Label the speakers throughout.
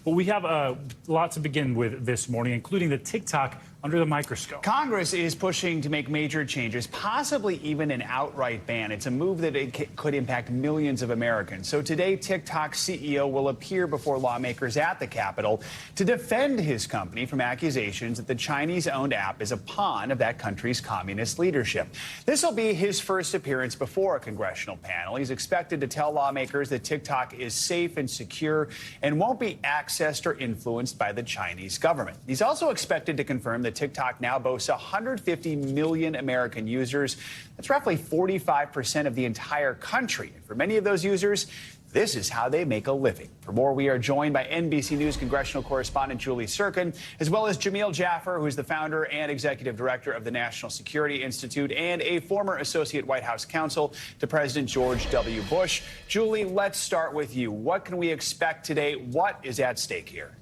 Speaker 1: Well, we have a lot to begin with this morning, including the TikTok under the microscope.
Speaker 2: Congress is pushing to make major changes, possibly even an outright ban. It's a move that could impact millions of Americans. So today, TikTok CEO will appear before lawmakers at the Capitol to defend his company from accusations that the Chinese-owned app is a pawn of that country's communist leadership. This will be his first appearance before a congressional panel. He's expected to tell lawmakers that TikTok is safe and secure and won't be accessed or influenced by the Chinese government. He's also expected to confirm that TikTok now boasts 150 million American users. That's roughly 45% of the entire country. And for many of those users, this is how they make a living. For more, we are joined by NBC News congressional correspondent Julie Sirkin, as well as Jamil Jaffer, who is the founder and executive director of the National Security Institute and a former associate White House counsel to President George W. Bush. Julie, let's start with you. What can we expect today? What is at stake here?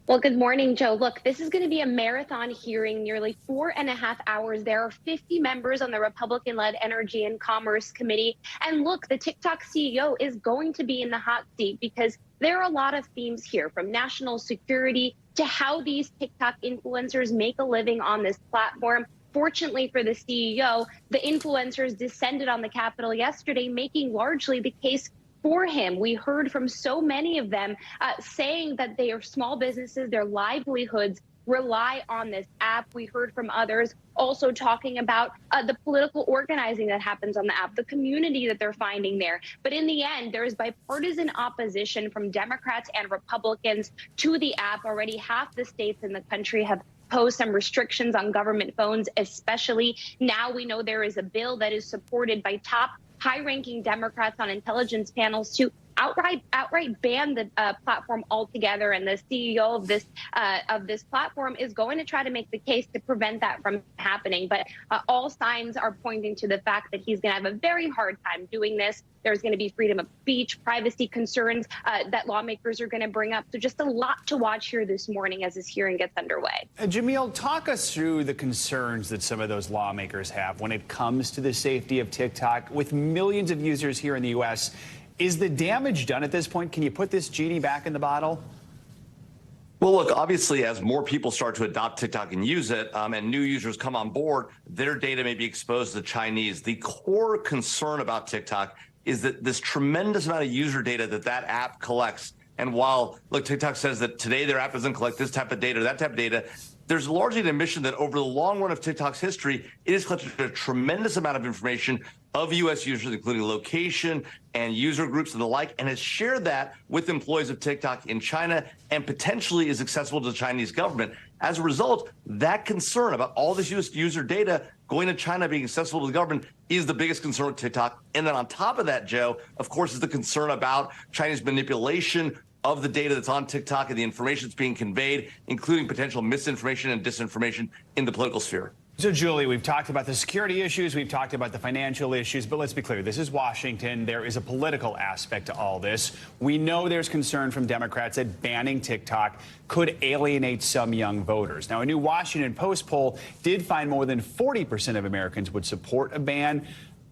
Speaker 3: Well, good morning, Joe. Look, this is going to be a marathon hearing, nearly 4.5 hours. There are 50 members on the Republican-led Energy and Commerce Committee. And look, the TikTok CEO is going to be in the hot seat because there are a lot of themes here, from national security to how these TikTok influencers make a living on this platform. Fortunately for the CEO, the influencers descended on the Capitol yesterday, making largely the case for him. We heard from so many of them saying that they are small businesses, their livelihoods rely on this app. We heard from others also talking about the political organizing that happens on the app, the community that they're finding there. But in the end, there is bipartisan opposition from Democrats and Republicans to the app. Already half the states in the country have posed some restrictions on government phones, especially now we know there is a bill that is supported by top high-ranking Democrats on intelligence panels to outright ban the platform altogether. And the CEO of this platform is going to try to make the case to prevent that from happening. But all signs are pointing to the fact that he's going to have a very hard time doing this. There's going to be freedom of speech, privacy concerns that lawmakers are going to bring up. So just a lot to watch here this morning as this hearing gets underway.
Speaker 2: Jamil, talk us through the concerns that some of those lawmakers have when it comes to the safety of TikTok. With millions of users here in the U.S., is the damage done at this point? Can you put this genie back in the bottle?
Speaker 4: Well, look, obviously, as more people start to adopt TikTok and use it, and new users come on board, their data may be exposed to the Chinese. The core concern about TikTok is that this tremendous amount of user data that app collects. And while, look, TikTok says that today their app doesn't collect this type of data or that type of data, there's largely an admission that over the long run of TikTok's history, it has collected a tremendous amount of information of U.S. users, including location and user groups and the like, and has shared that with employees of TikTok in China and potentially is accessible to the Chinese government. As a result, that concern about all this user data going to China being accessible to the government is the biggest concern with TikTok. And then on top of that, Joe, of course, is the concern about Chinese manipulation of the data that's on TikTok and the information that's being conveyed, including potential misinformation and disinformation in the political sphere.
Speaker 2: So, Julie, we've talked about the security issues, we've talked about the financial issues, but let's be clear, this is Washington. There is a political aspect to all this. We know there's concern from Democrats that banning TikTok could alienate some young voters. Now, a new Washington Post poll did find more than 40% of Americans would support a ban.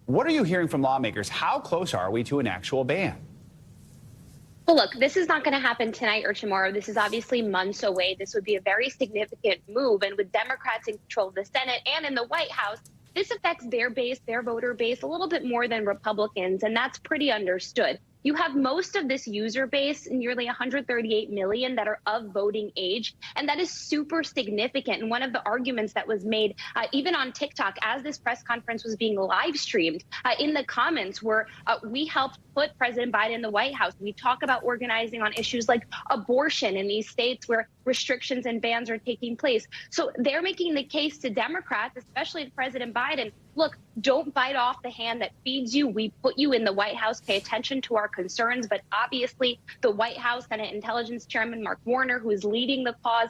Speaker 2: What are you hearing from lawmakers? How close are we to an actual ban?
Speaker 3: Well, look, this is not going to happen tonight or tomorrow. This is obviously months away. This would be a very significant move. And with Democrats in control of the Senate and in the White House, this affects their base, their voter base, a little bit more than Republicans. And that's pretty understood. You have most of this user base, nearly 138 million, that are of voting age. And that is super significant. And one of the arguments that was made even on TikTok as this press conference was being live streamed in the comments were we helped put President Biden in the White House. We talk about organizing on issues like abortion in these states where restrictions and bans are taking place. So they're making the case to Democrats, especially to President Biden, look, don't bite off the hand that feeds you. We put you in the White House. Pay attention to our concerns. But obviously, the White House Senate Intelligence Chairman Mark Warner, who is leading the cause,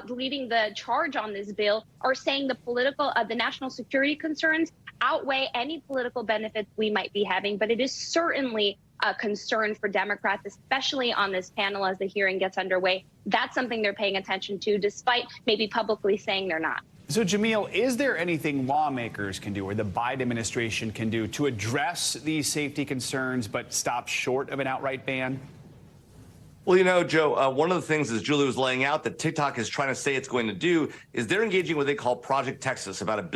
Speaker 3: leading the charge on this bill, are saying the national security concerns outweigh any political benefits we might be having. But it is certainly a concern for Democrats, especially on this panel as the hearing gets underway. That's something they're paying attention to, despite maybe publicly saying they're not.
Speaker 2: So, Jamil, is there anything lawmakers can do or the Biden administration can do to address these safety concerns but stop short of an outright ban?
Speaker 4: Well, Joe, one of the things, as Julie was laying out, that TikTok is trying to say it's going to do is they're engaging what they call Project Texas, about $1.5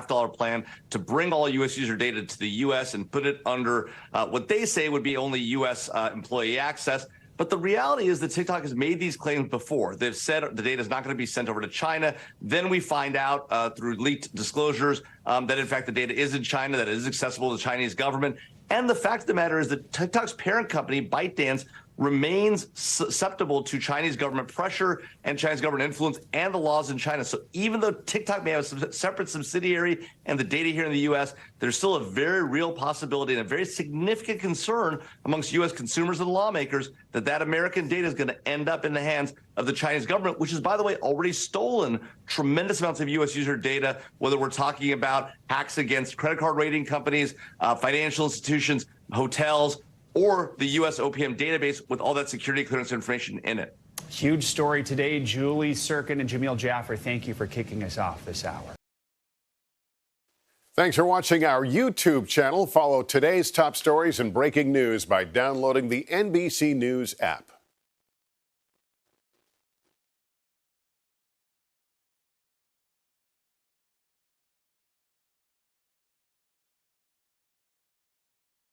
Speaker 4: billion plan to bring all U.S. user data to the U.S. and put it under what they say would be only U.S. employee access. But the reality is that TikTok has made these claims before. They've said the data is not going to be sent over to China. Then we find out through leaked disclosures that, in fact, the data is in China, that it is accessible to the Chinese government. And the fact of the matter is that TikTok's parent company, ByteDance, remains susceptible to Chinese government pressure and Chinese government influence and the laws in China. So even though TikTok may have a separate subsidiary and the data here in the U.S., there's still a very real possibility and a very significant concern amongst U.S. consumers and lawmakers that American data is going to end up in the hands of the Chinese government, which has, by the way, already stolen tremendous amounts of U.S. user data, whether we're talking about hacks against credit card rating companies, financial institutions, hotels, or the U.S. OPM database with all that security clearance information in it.
Speaker 2: Huge story today. Julie Sirkin and Jamil Jaffer, thank you for kicking us off this hour.
Speaker 5: Thanks for watching our YouTube channel. Follow today's top stories and breaking news by downloading the NBC News app.